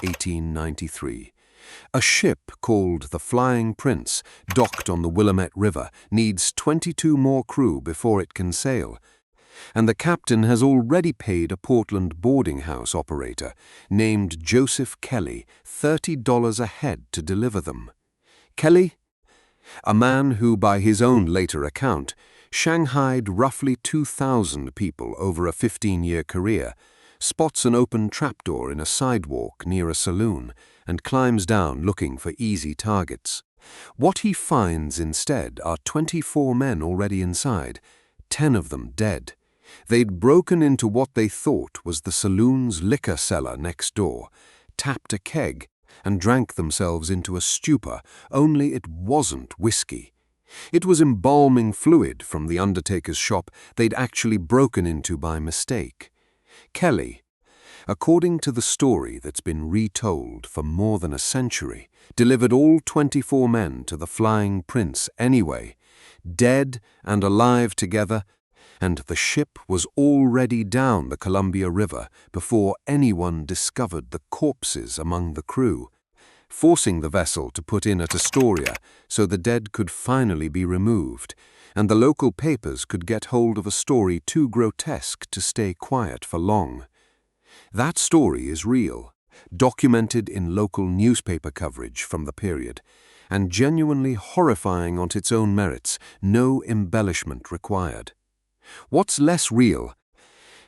1893. A ship called the Flying Prince, docked on the Willamette River, needs 22 more crew before it can sail. And the captain has already paid a Portland boarding house operator named Joseph Kelly $30 a head to deliver them. Kelly, a man who, by his own later account, shanghaied roughly 2,000 people over a 15-year career, spots an open trapdoor in a sidewalk near a saloon and climbs down looking for easy targets. What he finds instead are 24 men already inside, 10 of them dead. They'd broken into what they thought was the saloon's liquor cellar next door, tapped a keg, and drank themselves into a stupor, only it wasn't whiskey. It was embalming fluid from the undertaker's shop they'd actually broken into by mistake. Kelly, according to the story that's been retold for more than a century, delivered all 24 men to the Flying Prince anyway, dead and alive together, and the ship was already down the Columbia River before anyone discovered the corpses among the crew, forcing the vessel to put in at Historia so the dead could finally be removed, and the local papers could get hold of a story too grotesque to stay quiet for long. That story is real, documented in local newspaper coverage from the period, and genuinely horrifying on its own merits, no embellishment required. What's less real,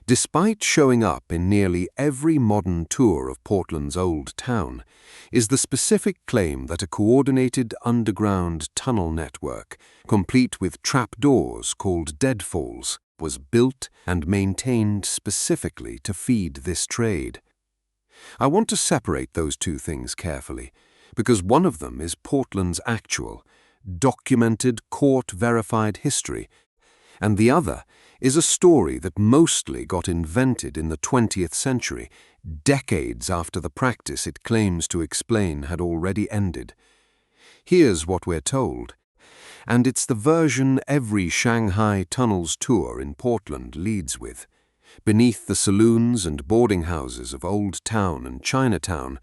despite showing up in nearly every modern tour of Portland's old town, is the specific claim that a coordinated underground tunnel network, complete with trapdoors called deadfalls, was built and maintained specifically to feed this trade. I want to separate those two things carefully, because one of them is Portland's actual, documented, court-verified history, and the other is a story that mostly got invented in the 20th century, decades after the practice it claims to explain had already ended. Here's what we're told, and it's the version every Shanghai Tunnels tour in Portland leads with. Beneath the saloons and boarding houses of Old Town and Chinatown,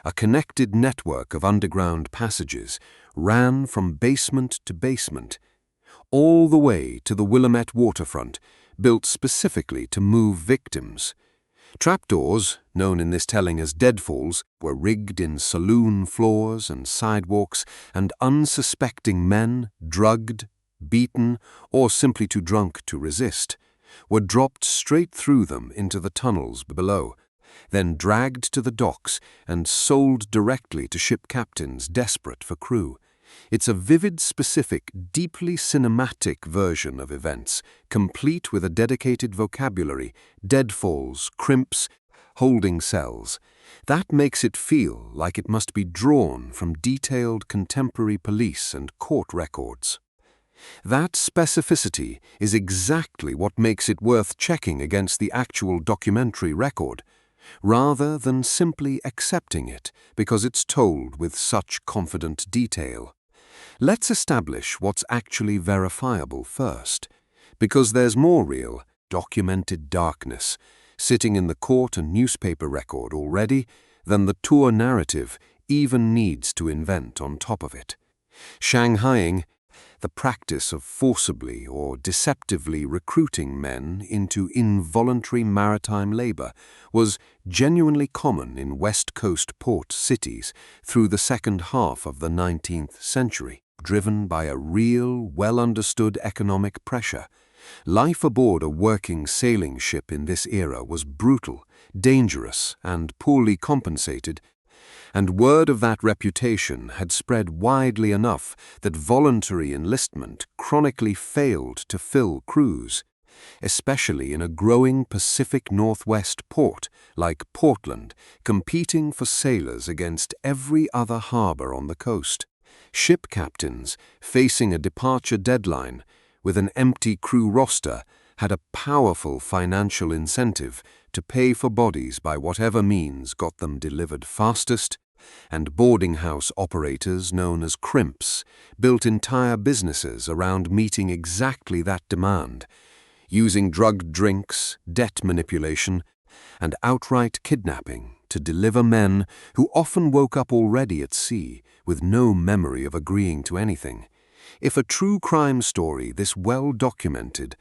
a connected network of underground passages ran from basement to basement, all the way to the Willamette waterfront, built specifically to move victims. Trapdoors, known in this telling as deadfalls, were rigged in saloon floors and sidewalks, and unsuspecting men, drugged, beaten, or simply too drunk to resist, were dropped straight through them into the tunnels below, then dragged to the docks and sold directly to ship captains desperate for crew. It's a vivid, specific, deeply cinematic version of events, complete with a dedicated vocabulary, deadfalls, crimps, holding cells. That makes it feel like it must be drawn from detailed contemporary police and court records. That specificity is exactly what makes it worth checking against the actual documentary record, rather than simply accepting it because it's told with such confident detail. Let's establish what's actually verifiable first, because there's more real, documented darkness sitting in the court and newspaper record already than the tour narrative even needs to invent on top of it. Shanghaiing, the practice of forcibly or deceptively recruiting men into involuntary maritime labor, was genuinely common in West Coast port cities through the second half of the 19th century, driven by a real, well-understood economic pressure. Life aboard a working sailing ship in this era was brutal, dangerous, and poorly compensated, and word of that reputation had spread widely enough that voluntary enlistment chronically failed to fill crews, especially in a growing Pacific Northwest port like Portland, competing for sailors against every other harbor on the coast. Ship captains, facing a departure deadline with an empty crew roster, had a powerful financial incentive to pay for bodies by whatever means got them delivered fastest, and boarding house operators known as crimps built entire businesses around meeting exactly that demand, using drugged drinks, debt manipulation, and outright kidnapping to deliver men who often woke up already at sea with no memory of agreeing to anything. If a true crime story this well documented,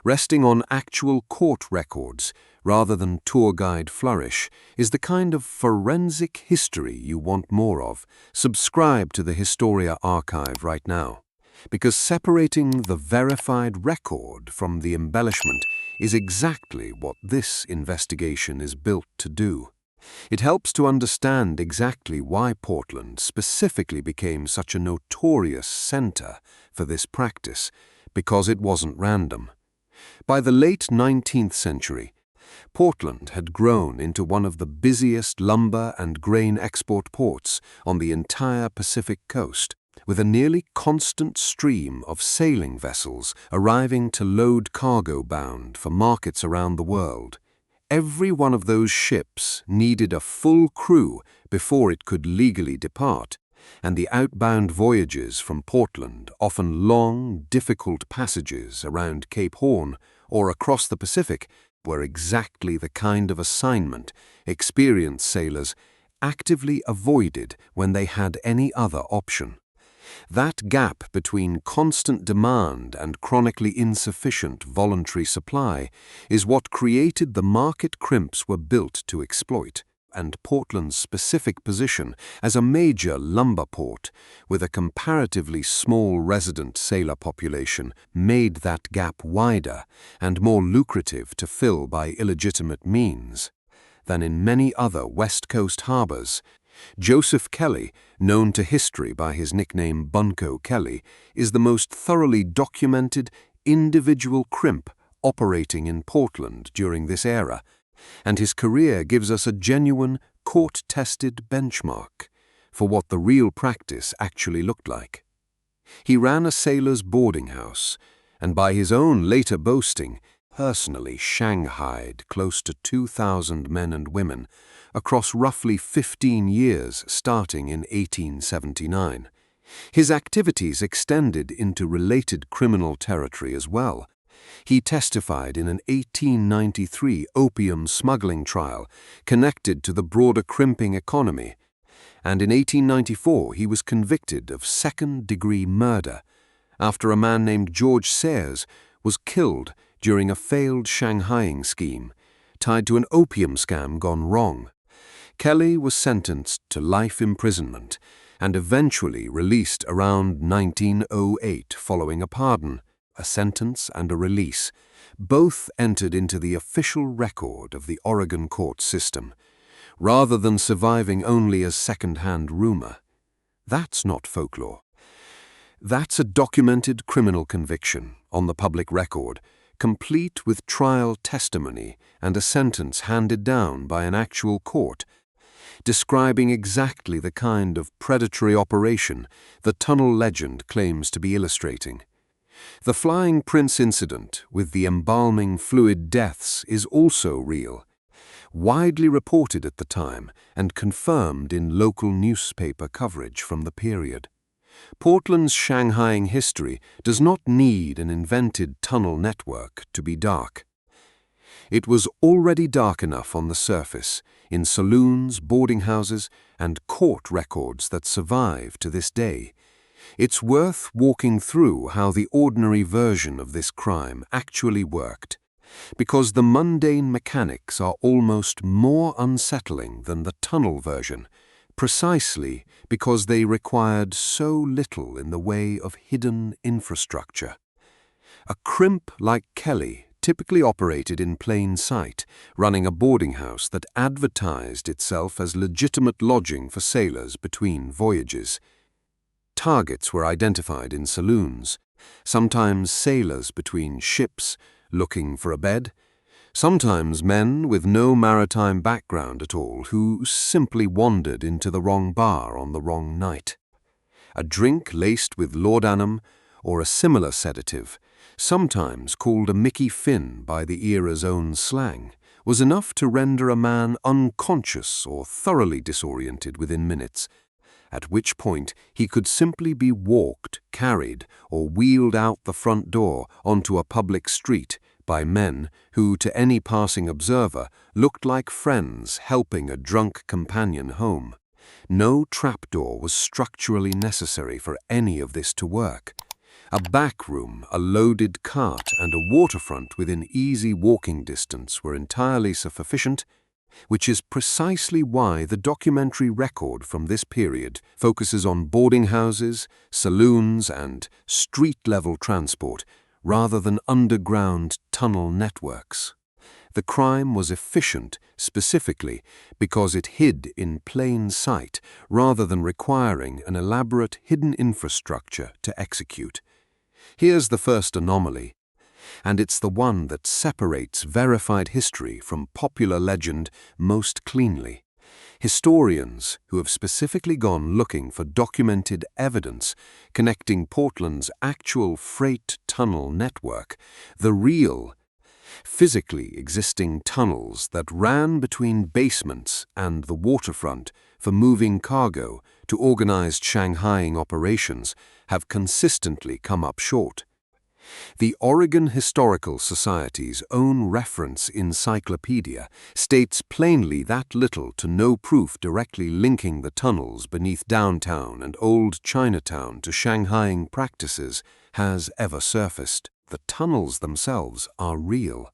resting on actual court records rather than tour guide flourish, is the kind of forensic history you want more of, subscribe to the Historia Archive right now. Because separating the verified record from the embellishment is exactly what this investigation is built to do. It helps to understand exactly why Portland specifically became such a notorious center for this practice, because it wasn't random. By the late 19th century, Portland had grown into one of the busiest lumber and grain export ports on the entire Pacific coast, with a nearly constant stream of sailing vessels arriving to load cargo bound for markets around the world. Every one of those ships needed a full crew before it could legally depart, and the outbound voyages from Portland, often long, difficult passages around Cape Horn or across the Pacific, were exactly the kind of assignment experienced sailors actively avoided when they had any other option. That gap between constant demand and chronically insufficient voluntary supply is what created the market crimps were built to exploit, and Portland's specific position as a major lumber port with a comparatively small resident sailor population made that gap wider and more lucrative to fill by illegitimate means than in many other West Coast harbors. Joseph Kelly, known to history by his nickname Bunco Kelly, is the most thoroughly documented individual crimp operating in Portland during this era, and his career gives us a genuine, court-tested benchmark for what the real practice actually looked like. He ran a sailor's boarding house, and by his own later boasting, personally shanghaied close to 2,000 men and women across roughly 15 years starting in 1879. His activities extended into related criminal territory as well. He testified in an 1893 opium smuggling trial connected to the broader crimping economy, and in 1894 he was convicted of second-degree murder after a man named George Sayers was killed during a failed Shanghaiing scheme tied to an opium scam gone wrong. Kelly was sentenced to life imprisonment and eventually released around 1908 following a pardon, a sentence and a release, both entered into the official record of the Oregon court system, rather than surviving only as second-hand rumor. That's not folklore. That's a documented criminal conviction on the public record, complete with trial testimony and a sentence handed down by an actual court, describing exactly the kind of predatory operation the tunnel legend claims to be illustrating. The Flying Prince incident with the embalming fluid deaths is also real, widely reported at the time and confirmed in local newspaper coverage from the period. Portland's Shanghaiing history does not need an invented tunnel network to be dark. It was already dark enough on the surface, in saloons, boarding houses, and court records that survive to this day. It's worth walking through how the ordinary version of this crime actually worked, because the mundane mechanics are almost more unsettling than the tunnel version, precisely because they required so little in the way of hidden infrastructure. A crimp like Kelly typically operated in plain sight, running a boarding house that advertised itself as legitimate lodging for sailors between voyages. Targets were identified in saloons, sometimes sailors between ships looking for a bed, sometimes men with no maritime background at all who simply wandered into the wrong bar on the wrong night. A drink laced with laudanum or a similar sedative, sometimes called a Mickey Finn by the era's own slang, was enough to render a man unconscious or thoroughly disoriented within minutes, at which point he could simply be walked, carried, or wheeled out the front door onto a public street by men who, to any passing observer, looked like friends helping a drunk companion home. No trapdoor was structurally necessary for any of this to work. A back room, a loaded cart, and a waterfront within easy walking distance were entirely sufficient, which is precisely why the documentary record from this period focuses on boarding houses, saloons, and street-level transport, rather than underground tunnel networks. The crime was efficient specifically because it hid in plain sight rather than requiring an elaborate hidden infrastructure to execute. Here's the first anomaly, and it's the one that separates verified history from popular legend most cleanly. Historians who have specifically gone looking for documented evidence connecting Portland's actual freight tunnel network, the real, physically existing tunnels that ran between basements and the waterfront for moving cargo to organized Shanghaiing operations, have consistently come up short. The Oregon Historical Society's own reference encyclopedia states plainly that little to no proof directly linking the tunnels beneath downtown and old Chinatown to Shanghaiing practices has ever surfaced. The tunnels themselves are real.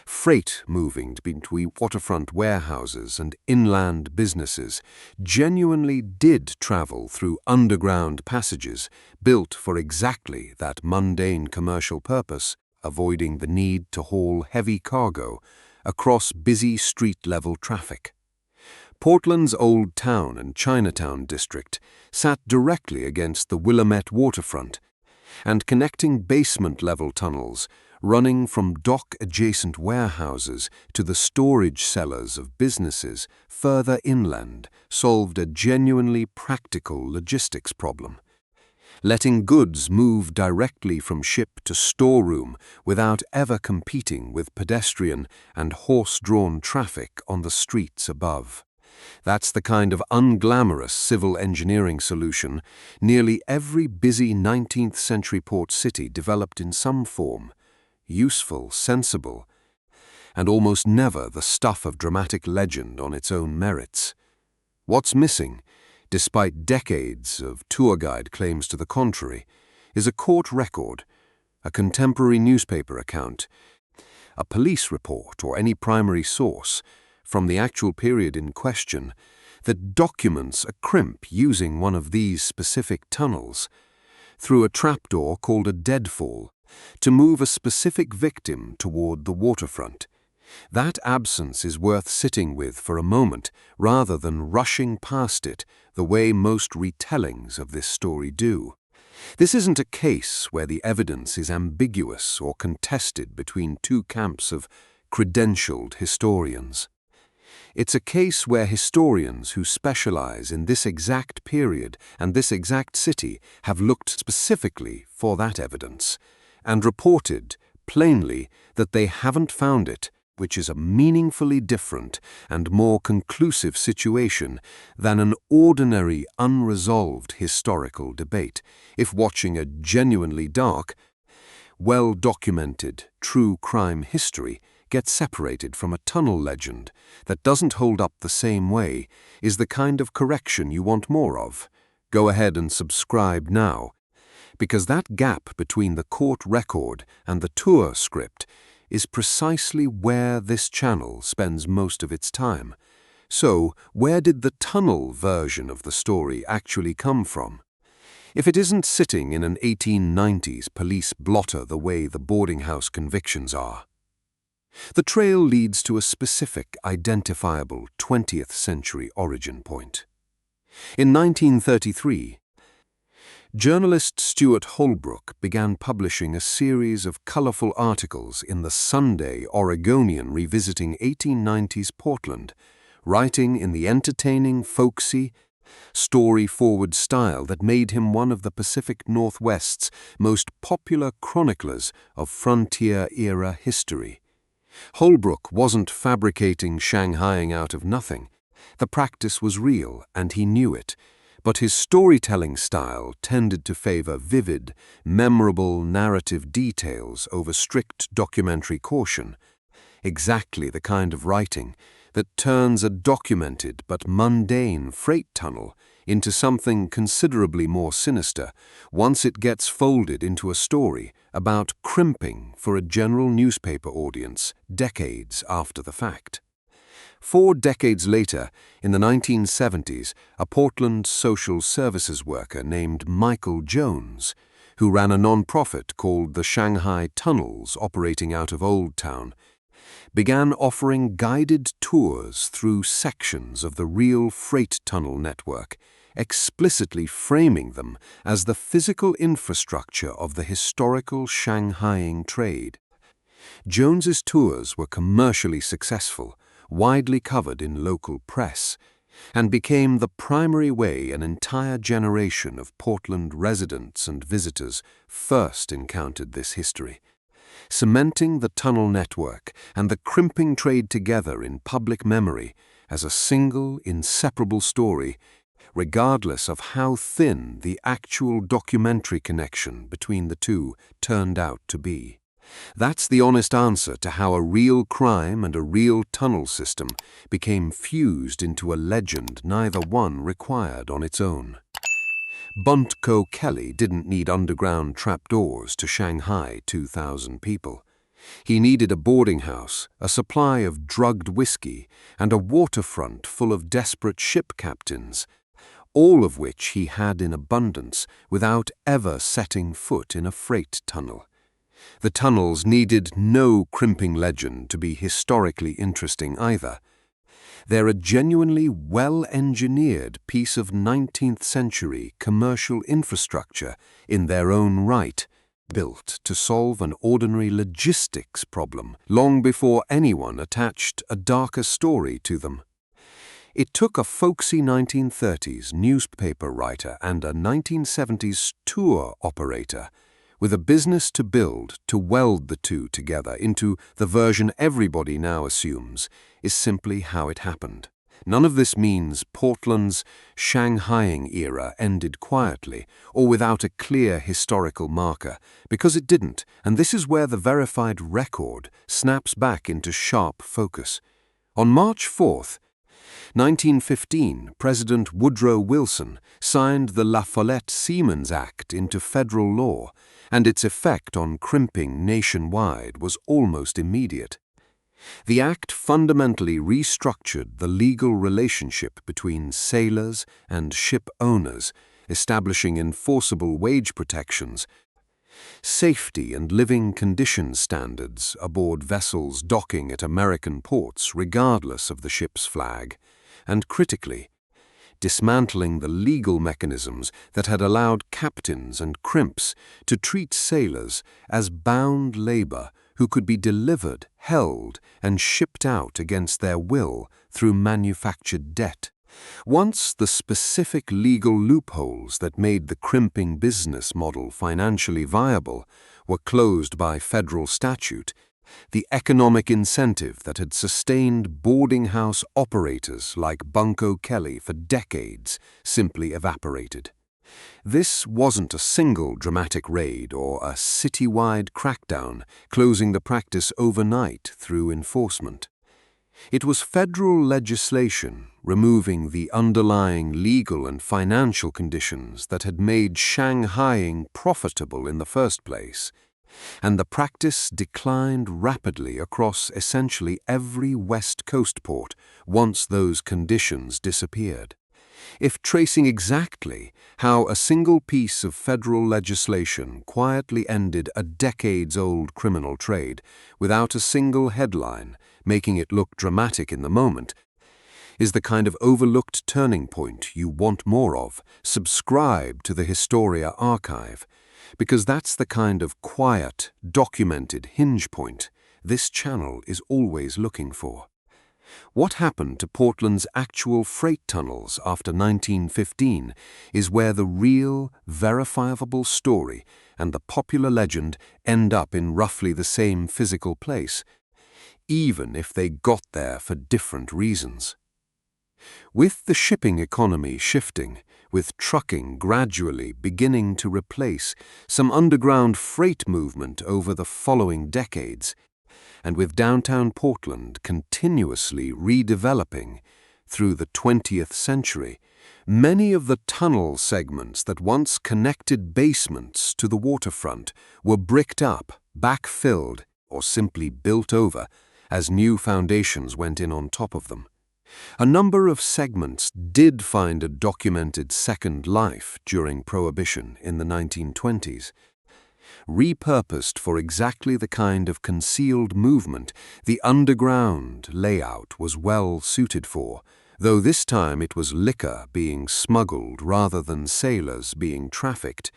Freight moving between waterfront warehouses and inland businesses genuinely did travel through underground passages built for exactly that mundane commercial purpose, avoiding the need to haul heavy cargo across busy street-level traffic. Portland's Old Town and Chinatown district sat directly against the Willamette waterfront, and connecting basement-level tunnels running from dock-adjacent warehouses to the storage cellars of businesses further inland solved a genuinely practical logistics problem. Letting goods move directly from ship to storeroom without ever competing with pedestrian and horse-drawn traffic on the streets above. That's the kind of unglamorous civil engineering solution nearly every busy 19th century port city developed in some form. Useful, sensible, and almost never the stuff of dramatic legend on its own merits. What's missing, despite decades of tour guide claims to the contrary, is a court record, a contemporary newspaper account, a police report, or any primary source from the actual period in question that documents a crimp using one of these specific tunnels through a trapdoor called a deadfall to move a specific victim toward the waterfront. That absence is worth sitting with for a moment rather than rushing past it the way most retellings of this story do. This isn't a case where the evidence is ambiguous or contested between two camps of credentialed historians. It's a case where historians who specialize in this exact period and this exact city have looked specifically for that evidence and reported plainly that they haven't found it, which is a meaningfully different and more conclusive situation than an ordinary unresolved historical debate if watching a genuinely dark, well-documented true crime history gets separated from a tunnel legend that doesn't hold up the same way is the kind of correction you want more of. Go ahead and subscribe now, because that gap between the court record and the tour script is precisely where this channel spends most of its time. So, where did the tunnel version of the story actually come from? If it isn't sitting in an 1890s police blotter the way the boarding house convictions are. The trail leads to a specific, identifiable 20th century origin point. In 1933, journalist Stuart Holbrook began publishing a series of colorful articles in the Sunday Oregonian revisiting 1890s Portland, writing in the entertaining, folksy, story-forward style that made him one of the Pacific Northwest's most popular chroniclers of frontier-era history. Holbrook wasn't fabricating Shanghaiing out of nothing. The practice was real, and he knew it, but his storytelling style tended to favor vivid, memorable narrative details over strict documentary caution, exactly the kind of writing that turns a documented but mundane freight tunnel into something considerably more sinister once it gets folded into a story about crimping for a general newspaper audience decades after the fact. 4 decades later, in the 1970s, a Portland social services worker named Michael Jones, who ran a non-profit called the Shanghai Tunnels operating out of Old Town, began offering guided tours through sections of the real freight tunnel network, explicitly framing them as the physical infrastructure of the historical Shanghaiing trade. Jones's tours were commercially successful, widely covered in local press, and became the primary way an entire generation of Portland residents and visitors first encountered this history, cementing the tunnel network and the crimping trade together in public memory as a single, inseparable story, regardless of how thin the actual documentary connection between the two turned out to be. That's the honest answer to how a real crime and a real tunnel system became fused into a legend neither one required on its own. Bunco Kelly didn't need underground trapdoors to Shanghai 2,000 people. He needed a boarding house, a supply of drugged whiskey, and a waterfront full of desperate ship captains, all of which he had in abundance without ever setting foot in a freight tunnel. The tunnels needed no crimping legend to be historically interesting either. They're a genuinely well-engineered piece of 19th century commercial infrastructure in their own right, built to solve an ordinary logistics problem long before anyone attached a darker story to them. It took a folksy 1930s newspaper writer and a 1970s tour operator with a business to build to weld the two together into the version everybody now assumes is simply how it happened. None of this means Portland's Shanghaiing era ended quietly or without a clear historical marker, because it didn't, and this is where the verified record snaps back into sharp focus. On March 4th, 1915, President Woodrow Wilson signed the La Follette-Siemens Act into federal law, and its effect on crimping nationwide was almost immediate. The act fundamentally restructured the legal relationship between sailors and ship owners, establishing enforceable wage protections, safety and living conditions standards aboard vessels docking at American ports regardless of the ship's flag, and critically, dismantling the legal mechanisms that had allowed captains and crimps to treat sailors as bound labor who could be delivered, held, and shipped out against their will through manufactured debt. Once the specific legal loopholes that made the crimping business model financially viable were closed by federal statute, the economic incentive that had sustained boarding house operators like Bunco Kelly for decades simply evaporated. This wasn't a single dramatic raid or a citywide crackdown closing the practice overnight through enforcement. It was federal legislation removing the underlying legal and financial conditions that had made Shanghaiing profitable in the first place, and the practice declined rapidly across essentially every West Coast port once those conditions disappeared. If tracing exactly how a single piece of federal legislation quietly ended a decades-old criminal trade without a single headline, making it look dramatic in the moment, is the kind of overlooked turning point you want more of, subscribe to the Historia Archive, because that's the kind of quiet, documented hinge point this channel is always looking for. What happened to Portland's actual freight tunnels after 1915 is where the real, verifiable story and the popular legend end up in roughly the same physical place, even if they got there for different reasons. With the shipping economy shifting, with trucking gradually beginning to replace some underground freight movement over the following decades, and with downtown Portland continuously redeveloping through the 20th century. Many of the tunnel segments that once connected basements to the waterfront were bricked up, backfilled, or simply built over as new foundations went in on top of them. A number of segments did find a documented second life during Prohibition in the 1920s. Repurposed for exactly the kind of concealed movement the underground layout was well suited for, though this time it was liquor being smuggled rather than sailors being trafficked.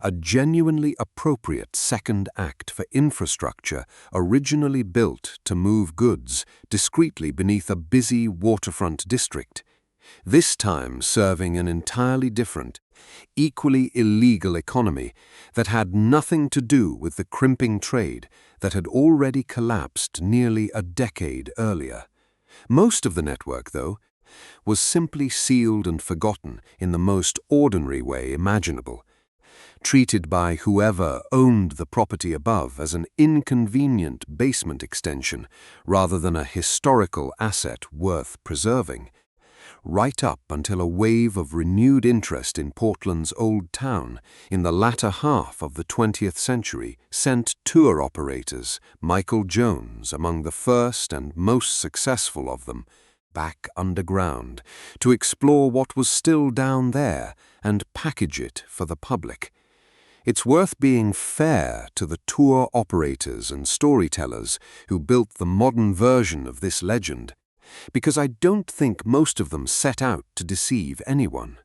A genuinely appropriate second act for infrastructure originally built to move goods discreetly beneath a busy waterfront district, this time serving an entirely different, equally illegal economy that had nothing to do with the crimping trade that had already collapsed nearly a decade earlier. Most of the network, though, was simply sealed and forgotten in the most ordinary way imaginable, treated by whoever owned the property above as an inconvenient basement extension rather than a historical asset worth preserving, right up until a wave of renewed interest in Portland's Old Town in the latter half of the 20th century sent tour operators, Michael Jones among the first and most successful of them, back underground to explore what was still down there and package it for the public. It's worth being fair to the tour operators and storytellers who built the modern version of this legend, because I don't think most of them set out to deceive anyone.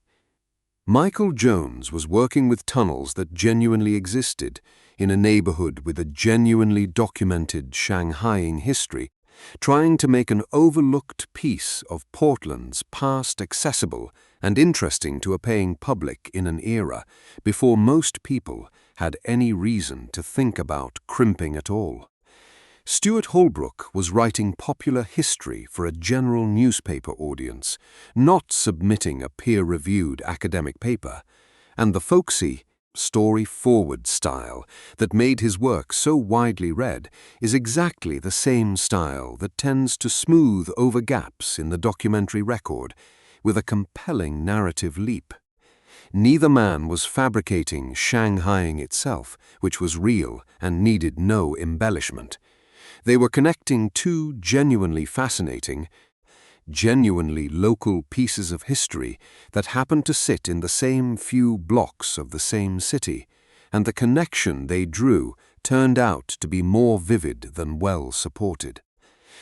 Michael Jones was working with tunnels that genuinely existed in a neighborhood with a genuinely documented Shanghaiing history, trying to make an overlooked piece of Portland's past accessible and interesting to a paying public in an era before most people had any reason to think about crimping at all. Stuart Holbrook was writing popular history for a general newspaper audience, not submitting a peer-reviewed academic paper, and the folksy, story-forward style that made his work so widely read is exactly the same style that tends to smooth over gaps in the documentary record with a compelling narrative leap. Neither man was fabricating Shanghaiing itself, which was real and needed no embellishment. They were connecting two genuinely fascinating, genuinely local pieces of history that happened to sit in the same few blocks of the same city, and the connection they drew turned out to be more vivid than well supported.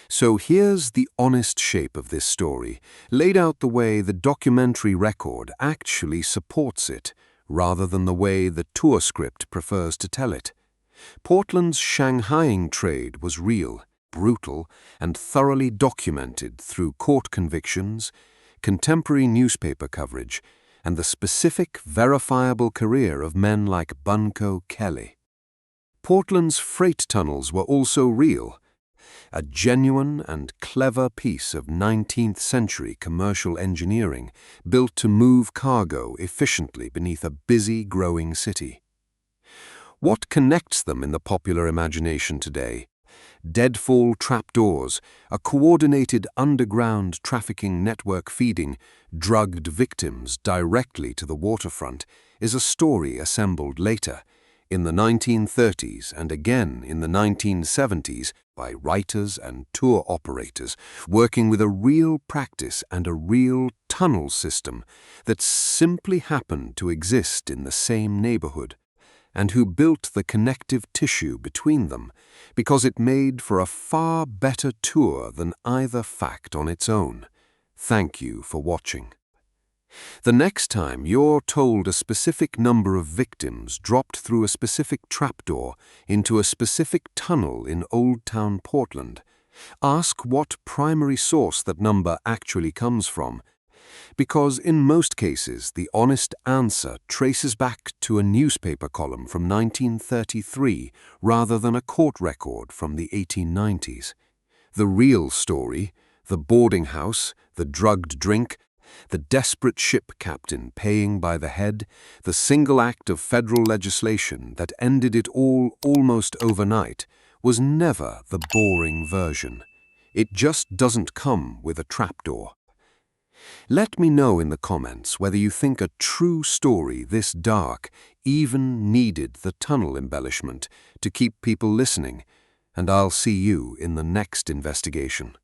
So here's the honest shape of this story, laid out the way the documentary record actually supports it, rather than the way the tour script prefers to tell it. Portland's Shanghaiing trade was real, brutal, and thoroughly documented through court convictions, contemporary newspaper coverage, and the specific, verifiable career of men like Bunco Kelly. Portland's freight tunnels were also real, a genuine and clever piece of 19th-century commercial engineering built to move cargo efficiently beneath a busy, growing city. What connects them in the popular imagination today? Deadfall trapdoors, a coordinated underground trafficking network feeding drugged victims directly to the waterfront, is a story assembled later, in the 1930s and again in the 1970s by writers and tour operators working with a real practice and a real tunnel system that simply happened to exist in the same neighborhood, and who built the connective tissue between them because it made for a far better tour than either fact on its own. Thank you for watching. The next time you're told a specific number of victims dropped through a specific trapdoor into a specific tunnel in Old Town Portland, ask what primary source that number actually comes from, because in most cases the honest answer traces back to a newspaper column from 1933 rather than a court record from the 1890s. The real story, the boarding house, the drugged drink, The desperate ship captain paying by the head, the single act of federal legislation that ended it all almost overnight, was never the boring version. It just doesn't come with a trapdoor. Let me know in the comments whether you think a true story this dark even needed the tunnel embellishment to keep people listening, and I'll see you in the next investigation.